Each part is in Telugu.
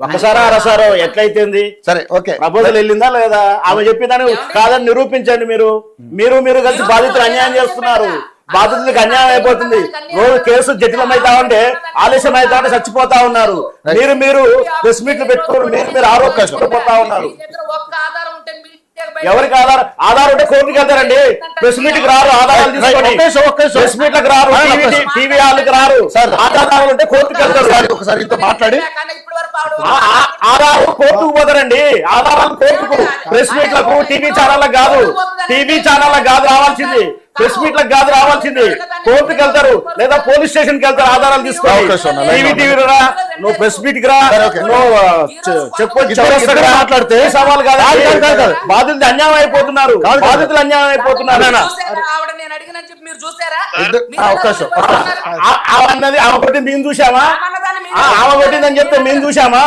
ఒకసారి అరసారో ఎట్లయితేంది సరే ఓకే ప్రపోజల్ వెళ్ళిందా లేదా ఆమె చెప్పినని కాదని నిరూపించండి. మీరు కలిసి బాధితులు అన్యాయం చేస్తున్నారు. బాధితులకు అన్యాయం అయిపోతుంది. రోజు కేసు జటిలమైతా ఉంటే ఆలస్యం అవుతా ఉంటే చచ్చిపోతా ఉన్నారు. మీరు ప్రెస్ మీట్లు పెట్టుకోరు, మీరు ఆరోగ్యపోతా ఉన్నారు. ఎవరికి ఆధారం ఉంటే కోర్టుకి వెళ్తారండి. ప్రెస్ మీట్ కి రారు, ఆధారాలు తీసుకొని ప్రెస్ మీట్లకు రారు, టీవీ వాళ్ళకి రారు. ఆధారాలు ఉంటే కోర్టుకి వెళ్తారు. ఒకసారి మాట్లాడి ఆధారం కోర్టుకు పోతారండి. ఆధారాలు కోర్టుకు, ప్రెస్ మీట్లకు టీవీ ఛానళ్ళకు కాదు. టీవీ ఛానళ్ళకు కాదు రావాల్సింది, ప్రెస్ మీట్లకు కాదు రావాల్సింది. కోర్టుకి వెళ్తారు లేదా పోలీస్ స్టేషన్ కి వెళ్తారు ఆధారాలు తీసుకొని. టీవీ రా, నువ్వు ప్రెస్ మీట్ కి రా, నువ్వు మాట్లాడితే సవాల్ కాదు. బాధితులు అన్యాయం అయిపోతున్నారు, బాధితులు అన్యాయం అయిపోతున్నారు. ఆమె కొట్టింది మేము చూసామా? ఆమె కొట్టిందని చెప్తే మేము చూసామా?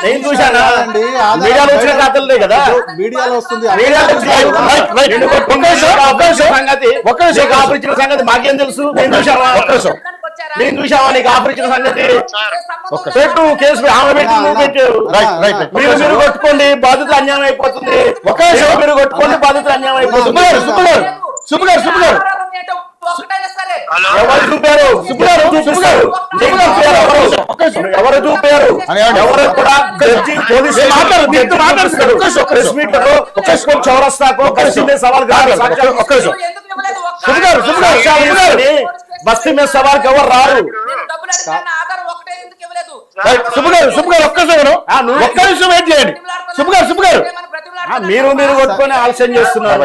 నేను చూసానా? మీడియాలో వచ్చిన కథలే కదా, మీడియాలో వస్తుంది. సంగతి ఆఫర్ ఇచ్చిన సంగతి మాకేం తెలుసు? మేము చూసామా? నీకు ఆఫర్ ఇచ్చిన సంగతి పెట్టు, కేసు ఆమె పెట్టి నువ్వు పెట్టారు. మీరు కొట్టుకోండి, బాధితులు అన్యాయం అయిపోతుంది. మీరు కొట్టుకోండి, బాధితులు అన్యాయం అయిపోతుంది. ఎవరు చూపారు? ఎవరు చూపారు? ఎవరు కూడా పోలీసులు చౌరస్తాకో సవాల్ కాదు. బస్తీ మీద సవాల్కి ఎవరు రారు. మీరు కొట్టుకొని ఆలస్యం చేస్తున్నారు.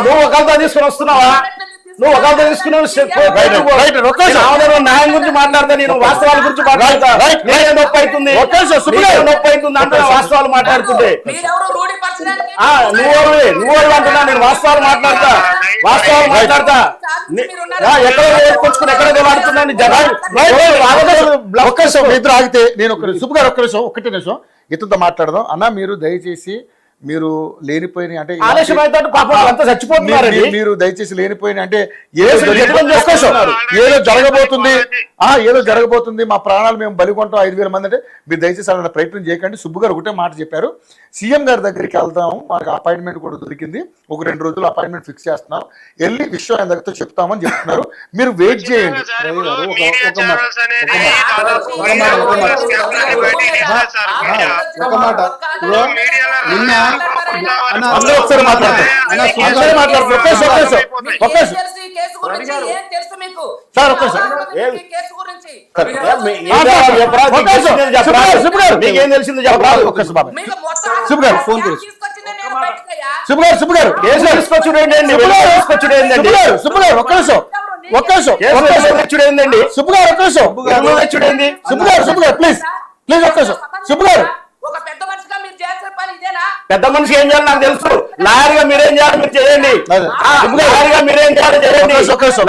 నువ్వు ఒకళ్ళతో తీసుకుని వస్తున్నావా? నువ్వు ఒకళ్ళతో తీసుకున్నావు. న్యాయం గురించి మాట్లాడతా, నేను వాస్తవాల గురించి మాట్లాడతా. నేనే నొప్పి అవుతుంది, నొప్పి అవుతుంది అంటే వాస్తవాలు మాట్లాడుతుంటే నువ్వు అంటున్నా. నేను వాస్తవాలు మాట్లాడతా. ఎక్కడ కొట్టుకుని ఎక్కడ వాడుతున్నాను. ఇద్దరు ఆగితే నేను ఒక్కటే నిమిషం ఇతరుతో మాట్లాడదాం. అన్న మీరు దయచేసి మీరు లేనిపోయిన అంటే చచ్చిపోతున్నారు. మీరు దయచేసి లేనిపోయిన అంటే ఏదో జరగబోతుంది, మా ప్రాణాలు మేము బలికొంటాం 5,000 మంది అంటే మీరు దయచేసి అలా ప్రయత్నం చేయకండి. సుబ్బు గారు ఒకటే మాట చెప్పారు, సీఎం గారి దగ్గరికి వెళ్తాము, మనకు అపాయింట్మెంట్ కూడా దొరికింది, ఒక 2 రోజులు అపాయింట్మెంట్ ఫిక్స్ చేస్తున్నాం, వెళ్ళి విషయం ఆయన దగ్గరతో చెప్తామని చెప్తున్నారు. మీరు వెయిట్ చేయండి. ఒకసారి మాట్లాడతారు. మీకేం తెలిసింది చెప్పరాదు. పెద్ద మనిషి ఏం చేయాలి నాకు తెలుసు. లాయర్ గా మీరేం చేయాలి మీరు చేయండి. లాయర్ గా మీరేం చేయాలి చేయండి.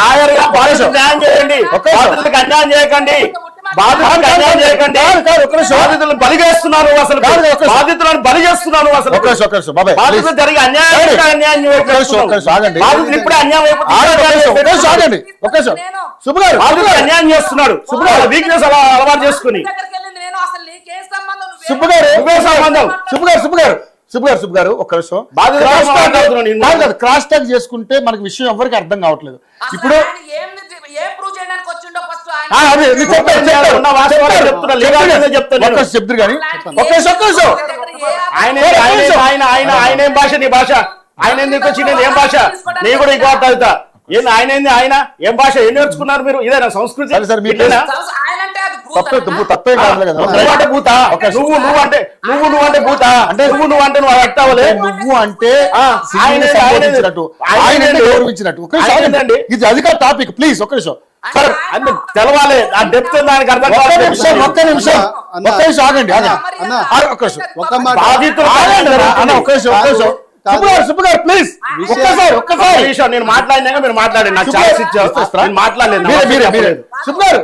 లాయర్ గా బాధితులకు న్యాయం చేయండి. బాధితులకు అన్యాయం చేయకండి. బాధితులకు అన్యాయం చేయకండి. బాధితులను బలి చేస్తున్నారు. అసలు బాధితులను బలి చేస్తున్నారు. అసలు బాధితులు జరిగే అన్యాయం బాధితులు ఇప్పుడే అన్యాయం అన్యాయం చేస్తున్నాడు. వీక్నెస్ అలా అలవాటు చేసుకుని సుబ్బు గారు ఒక్క నిమిషం క్రాస్ టాక్ చేసుకుంటే మనకి విషయం ఎవరికి అర్థం కావట్లేదు. ఇప్పుడు చెప్తారు కానీ ఆయన ఏం భాష, నీ భాష ఆయన ఎందుకు వచ్చింది? ఏం భాష? నీ కూడా ఇంకో అవుతా. ఏంది ఆయన ఏంది? ఆయన ఏం భాష ఏం నేర్చుకున్నారు మీరు? ఇదేనా సంస్కృతి? తప్పే కాదు కదా. భూత నువ్వు అంటే భూత అంటే నువ్వు అంటే నువ్వు అట్టవలే. నువ్వు అంటే గౌరవించినట్టు. ఇది అధికార టాపిక్. ప్లీజ్ ఒక్క నిమిషం తెలవాలి. ఆ డెప్త్ దానికి అర్థం. ఒక్క నిమిషం ఆగండి. సుబ్బు గారు ప్లీజ్ ఒక్కసారి విషయం నేను మాట్లాడినాక మీరు మాట్లాడండి. నాకు ఛాన్స్ ఇచ్చేస్తాను. మాట్లాడలేదు. సుబ్బు గారు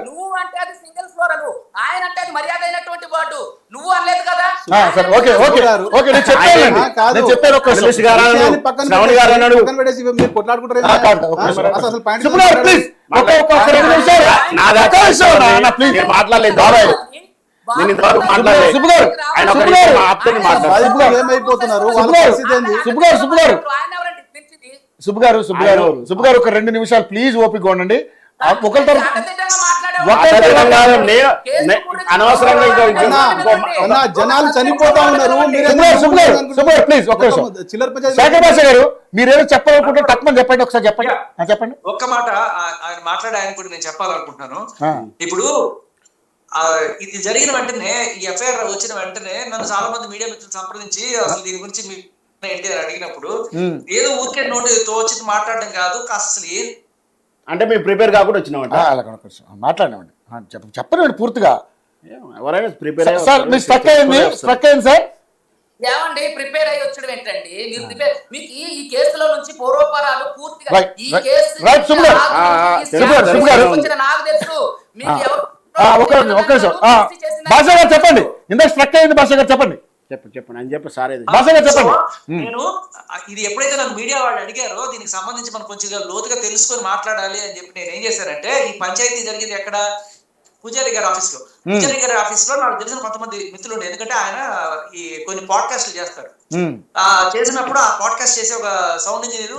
ఆయన అంటే అది మర్యాద అయినటువంటి వాడు. నువ్వు అనలేదు కదా. సరే ఓకే ఓకే ఓకే నేను చెప్పాను కాదు. నేను చెప్పాను ఒక్క అనలిస్ట్ గారు అన్నాడు, విషయాన్ని పక్కన శ్రవణ్ గారు అన్నాడు. పక్కన పెట్టేసి మీరు కొట్లాడుకుంటారు ఆ, కాదు, ఒక్క నిమిషం. అసలు పాయింట్ సుబ్బు గారు, ప్లీజ్ ఒక్క 2 నిమిషాలు నా ఒక్క నిమిషం నా ప్లీజ్ నేను మాట్లాడలేదు బాబాయ్, నేను ఇంతవరకు మాట్లాడలేదు. సుబ్బు గారు ఆయన ఒక సుబ్బు గారు, నిమిషం ఆపుకొని మాట్లాడు. బాధితులు ఏమైపోతున్నారు వాళ్ళ సుబ్బు గారు, పరిస్థితి ఏంది? సుబ్బు గారు సుబ్బు గారు ఆయన ఎవరండి తెచ్చింది? సుబ్బు గారు ఒక 2 నిమిషాలు ప్లీజ్ ఓపిక ఉండండి. ఒకరి తర్వాత అడ్డదిడ్డంగా మాట్లాడావు. అడ్డదిడ్డంగా అనవసరంగా అన్నా, జనాలు చనిపోతా ఉన్నారు. సుబ్బు గారు ప్లీజ్ ఒక్క నిమిషం. చిల్లర పంచాయతీ శేఖర్ భాష గారు మీరేదో చెప్పాలనుకుంటే తక్కువ చెప్పండి, ఒకసారి చెప్పండి. చెప్పండి. ఒక్క మాట ఆయన మాట్లాడే ఆయన కూడా నేను చెప్పాలనుకుంటున్నాను. ఇప్పుడు ఇది జరిగిన వెంటనే, ఈ ఎఫ్ఐఆర్ వచ్చిన వెంటనే నన్ను చాలా మంది మీడియా మిత్రులు సంప్రదించి అసలు దీని గురించి మీ ఏంటి అని అడిగినప్పుడు ఏదో ఊరికే నోటి తోచి మాట్లాడడం కాదు, అసలు అంటే మేము ప్రిపేర్ కాకుండా వచ్చినామంట. మాట్లాడినామండి, చెప్పండి పూర్తిగా. ఎవరైనా ప్రిపేర్ సార్ మీరు స్ట్రక్ అయింది సార్. ఏమండి ప్రిపేర్ అయ్యి వచ్చడం ఏంటండి? మీరు ప్రిపేర్ మీకు ఈ కేసులో నుంచి పూర్వపరాలు పూర్తిగా ఈ కేసు రైట్ సుబ్బు గారు, సుబ్బు గారు వచ్చిన నాకు తెలుసు. మీకు ఎవరు ఒక్క నిమిషం భాష గారు చెప్పండి. ఇందాక స్ట్రక్ అయింది భాష గారు చెప్పండి. చెప్పండి అని చెప్పి సార్ భాష గారు చెప్పండి. నేను ఇది ఎప్పుడైతే నాకు మీడియా వాళ్ళు అడిగారో దీనికి సంబంధించి మనం కొంచెం లోతుగా తెలుసుకొని మాట్లాడాలి అని చెప్పి నేను ఏం చేశానంటే, ఈ పంచాయతీ జరిగింది ఎక్కడ? పూజారి గారి ఆఫీస్ లో. పూజారి గారి ఆఫీస్ లో నాకు తెలిసిన కొంతమంది మిత్రులు ఉండే, ఎందుకంటే ఆయన ఈ కొన్ని పాడ్కాస్ట్లు చేస్తారు. చేసినప్పుడు ఆ పాడ్కాస్ట్ చేసే ఒక సౌండ్ ఇంజనీర్